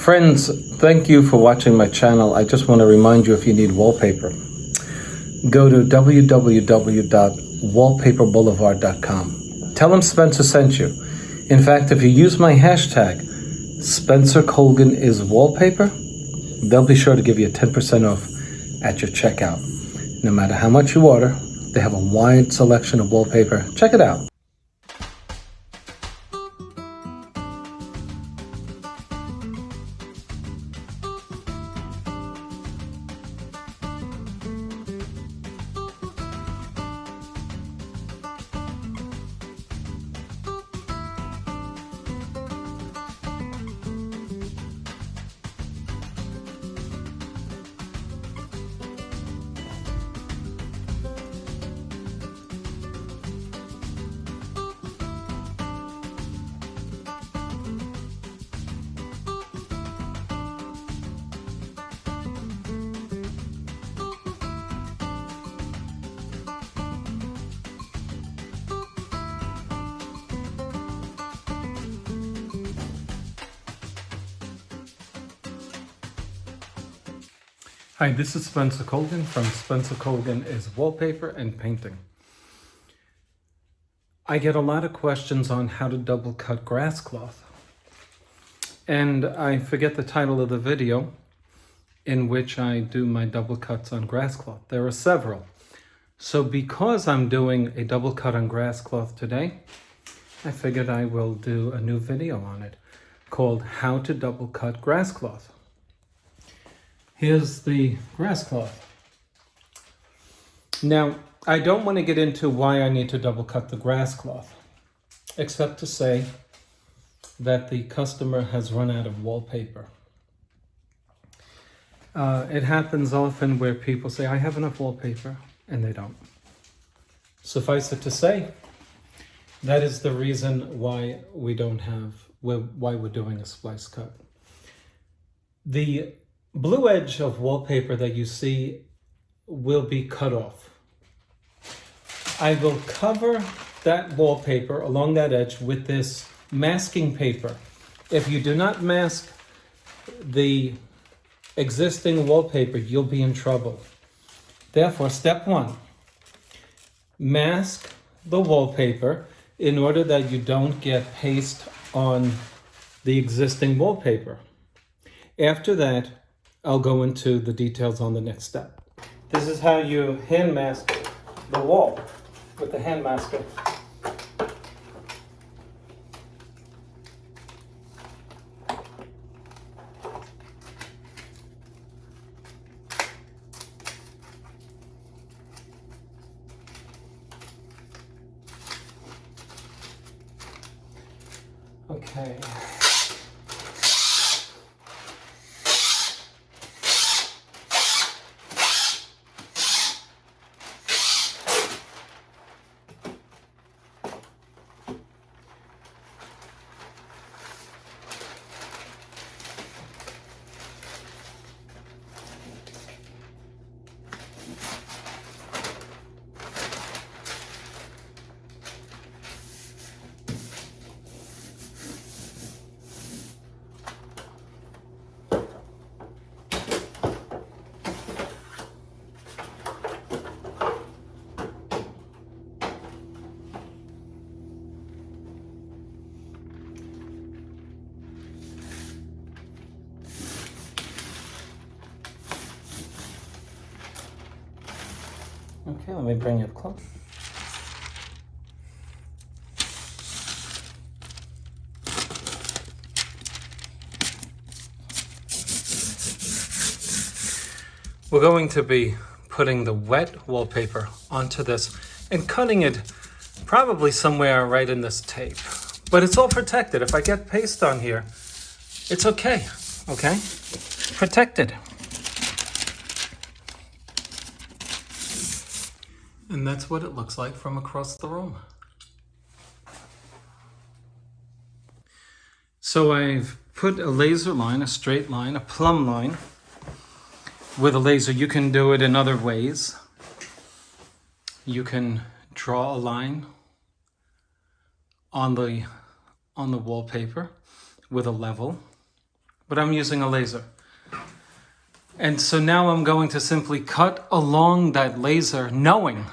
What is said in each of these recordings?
Friends, thank you for watching my channel. I just want to remind you, if you need wallpaper, go to www.wallpaperboulevard.com. Tell them Spencer sent you. In fact, if you use my hashtag, Spencer Colgan is wallpaper, they'll be sure to give you 10% off at your checkout. No matter how much you order, they have a wide selection of wallpaper. Check it out. Hi, this is Spencer Colgan from Spencer Colgan is Wallpaper and Painting. I get a lot of questions on how to double cut grass cloth. And I forget the title of the video in which I do my double cuts on grass cloth. There are several. So because I'm doing a double cut on grass cloth today, I figured I will do a new video on it called How to Double Cut Grass Cloth. Here's the grass cloth. Now, I don't want to get into why I need to double cut the grass cloth, except to say that the customer has run out of wallpaper. It happens often where people say, I have enough wallpaper, and they don't. Suffice it to say, that is the reason why we're doing a splice cut. The blue edge of wallpaper that you see will be cut off. I will cover that wallpaper along that edge with this masking paper. If you do not mask the existing wallpaper, you'll be in trouble. Therefore, step one, mask the wallpaper in order that you don't get paste on the existing wallpaper. After that, I'll go into the details on the next step. This is how you hand mask the wall with the hand masker. Okay. Okay, let me bring it close. We're going to be putting the wet wallpaper onto this and cutting it probably somewhere right in this tape. But it's all protected. If I get paste on here, it's okay, okay? Protected. And that's what it looks like from across the room. So I've put a laser line, a straight line, a plumb line with a laser. You can do it in other ways. You can draw a line on the wallpaper with a level, but I'm using a laser. And so now I'm going to simply cut along that laser, knowing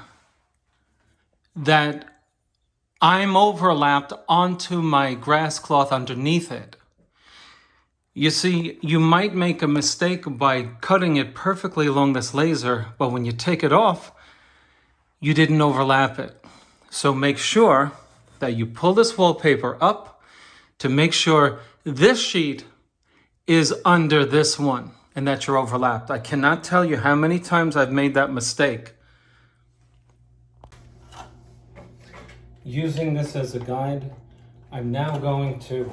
that I'm overlapped onto my grass cloth underneath it. You see, you might make a mistake by cutting it perfectly along this laser, but when you take it off, you didn't overlap it. So make sure that you pull this wallpaper up to make sure this sheet is under this one and that you're overlapped. I cannot tell you how many times I've made that mistake. Using this as a guide, I'm now going to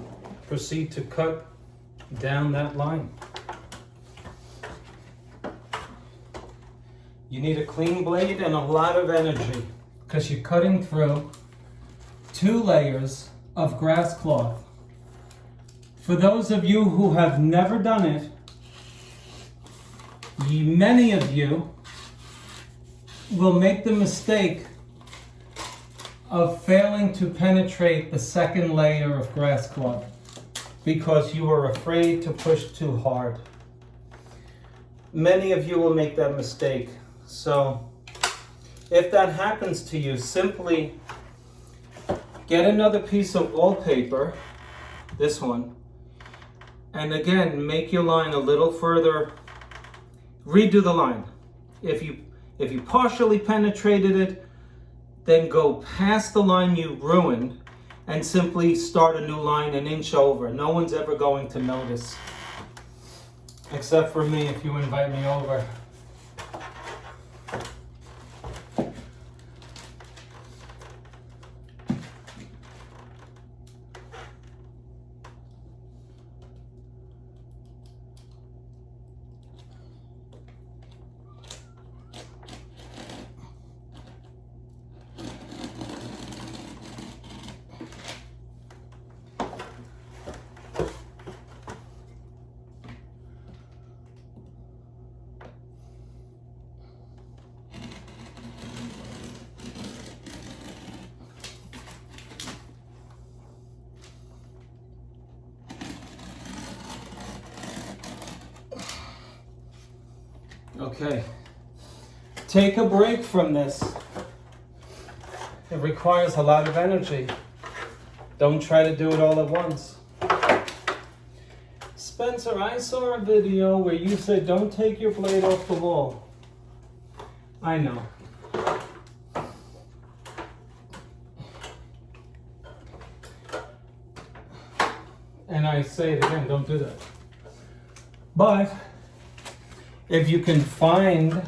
proceed to cut down that line. You need a clean blade and a lot of energy because you're cutting through 2 layers of grass cloth. For those of you who have never done it, many of you will make the mistake of failing to penetrate the second layer of grass cloth because you are afraid to push too hard. Many of you will make that mistake. So if that happens to you, simply get another piece of wallpaper, this one, and again, make your line a little further. Redo the line. If you partially penetrated it, then go past the line you ruined and simply start a new line an inch over. No one's ever going to notice. Except for me if you invite me over. Okay, take a break from this. It requires a lot of energy. Don't try to do it all at once. Spencer, I saw a video where you said don't take your blade off the wall. I know. And I say it again, don't do that. But if you can find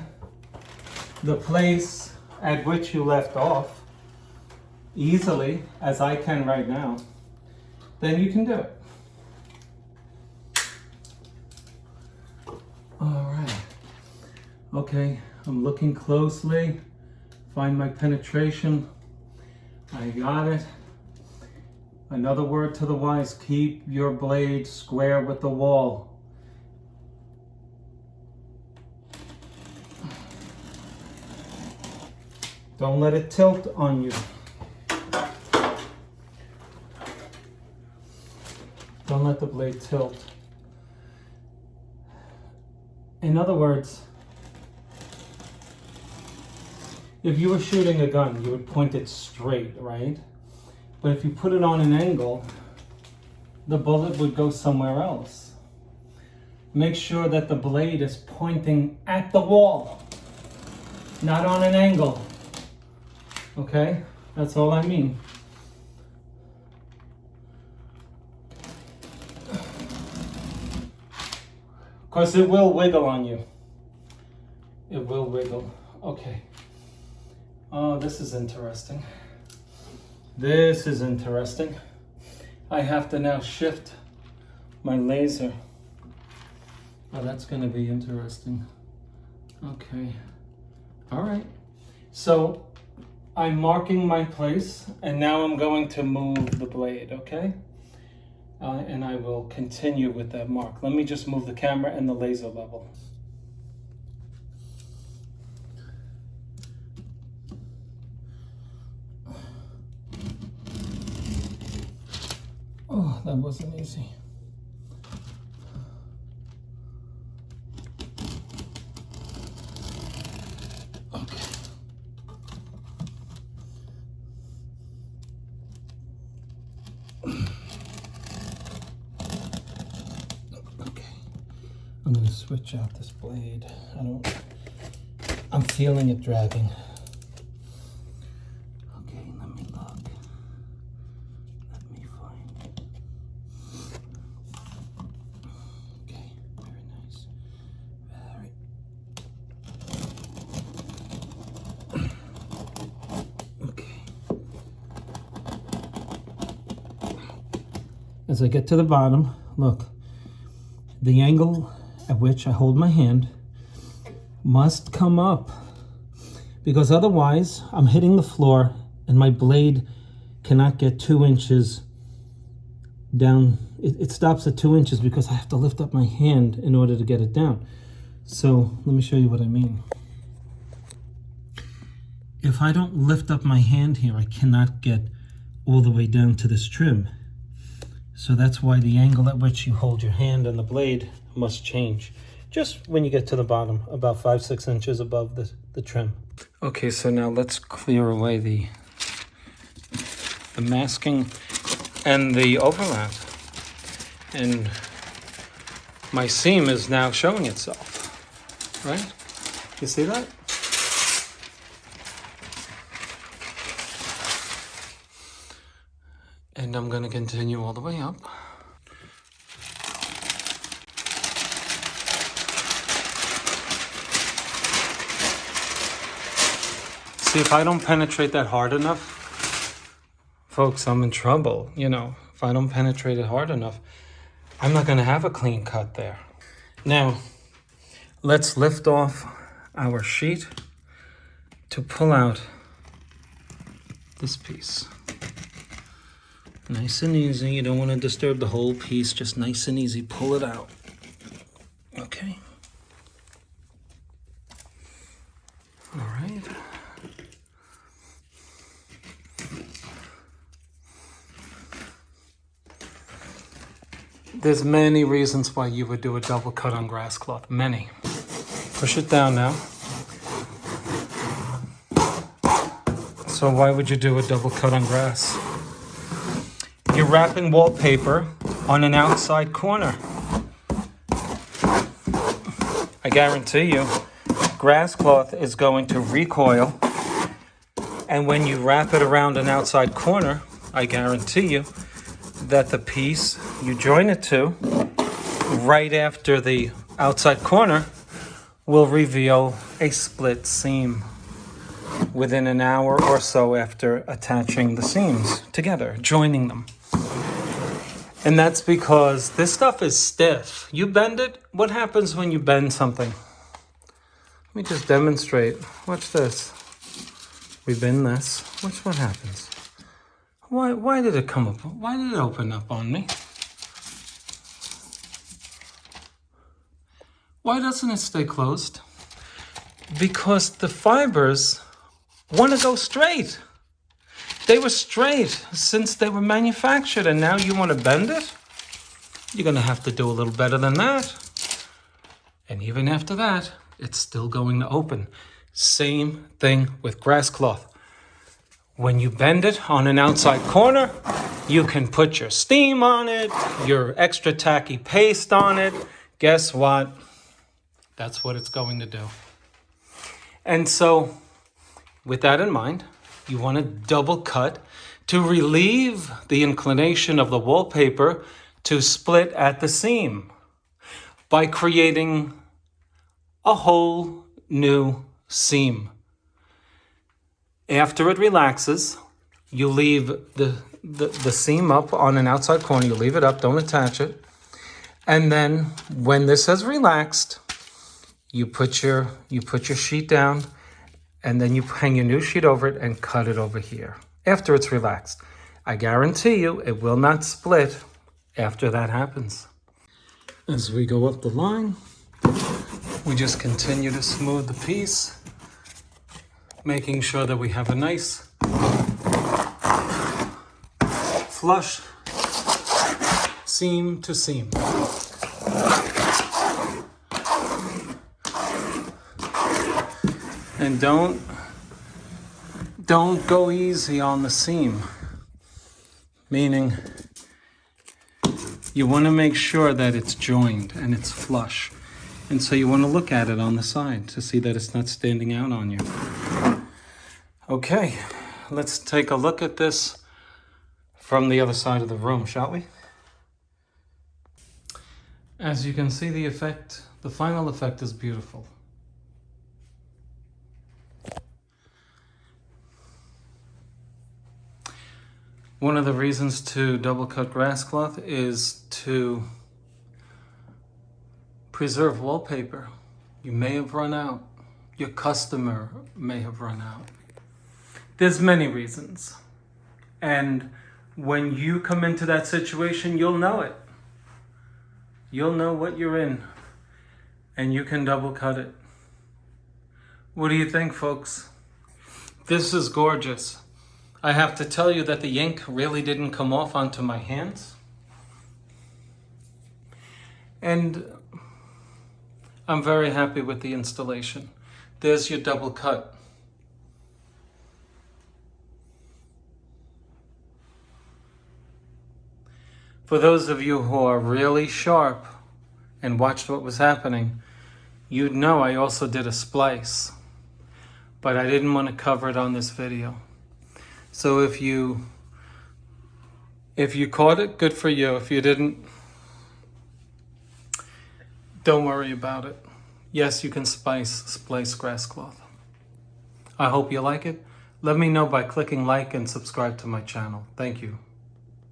the place at which you left off easily, as I can right now, then you can do it. All right. Okay, I'm looking closely. Find my penetration. I got it. Another word to the wise, keep your blade square with the wall. Don't let it tilt on you. Don't let the blade tilt. In other words, if you were shooting a gun, you would point it straight, right? But if you put it on an angle, the bullet would go somewhere else. Make sure that the blade is pointing at the wall, not on an angle. Okay? That's all I mean. Because it will wiggle on you. It will wiggle. Okay. Oh, this is interesting. This is interesting. I have to now shift my laser. Oh, that's going to be interesting. Okay. All right. So I'm marking my place, and now I'm going to move the blade, okay? And I will continue with that mark. Let me just move the camera and the laser level. Oh, that wasn't easy. to switch out this blade. I'm feeling it dragging. Okay, let me look. Let me find it. Okay, very nice. Okay. As I get to the bottom, look, the angle at which I hold my hand must come up, because otherwise I'm hitting the floor and my blade cannot get 2 inches down. It stops at 2 inches because I have to lift up my hand in order to get it down. So let me show you what I mean. If I don't lift up my hand here, I cannot get all the way down to this trim. So that's why the angle at which you hold your hand and the blade must change. Just when you get to the bottom, about 5-6 inches above the trim. Okay, so now let's clear away the masking and the overlap. And my seam is now showing itself, right? You see that? And I'm going to continue all the way up. See, if I don't penetrate that hard enough, folks, I'm in trouble. You know, if I don't penetrate it hard enough, I'm not going to have a clean cut there. Now, let's lift off our sheet to pull out this piece. Nice and easy. You don't want to disturb the whole piece. Just nice and easy. Pull it out. Okay. All right. There's many reasons why you would do a double cut on grass cloth. Many. Push it down now. So why would you do a double cut on grass? You're wrapping wallpaper on an outside corner. I guarantee you, grass cloth is going to recoil. And when you wrap it around an outside corner, I guarantee you that the piece you join it to, right after the outside corner, will reveal a split seam within an hour or so after attaching the seams together, joining them. And that's because this stuff is stiff. You bend it. What happens when you bend something? Let me just demonstrate. Watch this. We bend this. Watch what happens. Why did it come up? Why did it open up on me? Why doesn't it stay closed? Because the fibers want to go straight. They were straight since they were manufactured, and now you want to bend it? You're going to have to do a little better than that. And even after that, it's still going to open. Same thing with grass cloth. When you bend it on an outside corner, you can put your steam on it, your extra tacky paste on it. Guess what? That's what it's going to do. And so, with that in mind, you want to double cut to relieve the inclination of the wallpaper to split at the seam by creating a whole new seam. After it relaxes, you leave the seam up on an outside corner. You leave it up, don't attach it. And then when this has relaxed, you put your sheet down, and then you hang your new sheet over it and cut it over here after it's relaxed. I guarantee you it will not split after that happens. As we go up the line, we just continue to smooth the piece, making sure that we have a nice flush seam to seam. And don't go easy on the seam, meaning you want to make sure that it's joined and it's flush. And so you want to look at it on the side to see that it's not standing out on you. Okay, let's take a look at this from the other side of the room, shall we? As you can see, the effect, the final effect is beautiful. One of the reasons to double cut grass cloth is to preserve wallpaper. You may have run out. Your customer may have run out. There's many reasons. And when you come into that situation, you'll know it. You'll know what you're in, and you can double cut it. What do you think, folks? This is gorgeous. I have to tell you that the ink really didn't come off onto my hands. And I'm very happy with the installation. There's your double cut. For those of you who are really sharp and watched what was happening, you'd know I also did a splice, but I didn't want to cover it on this video. So if you caught it, good for you. If you didn't, don't worry about it. Yes, you can splice grass cloth. I hope you like it. Let me know by clicking like and subscribe to my channel. Thank you.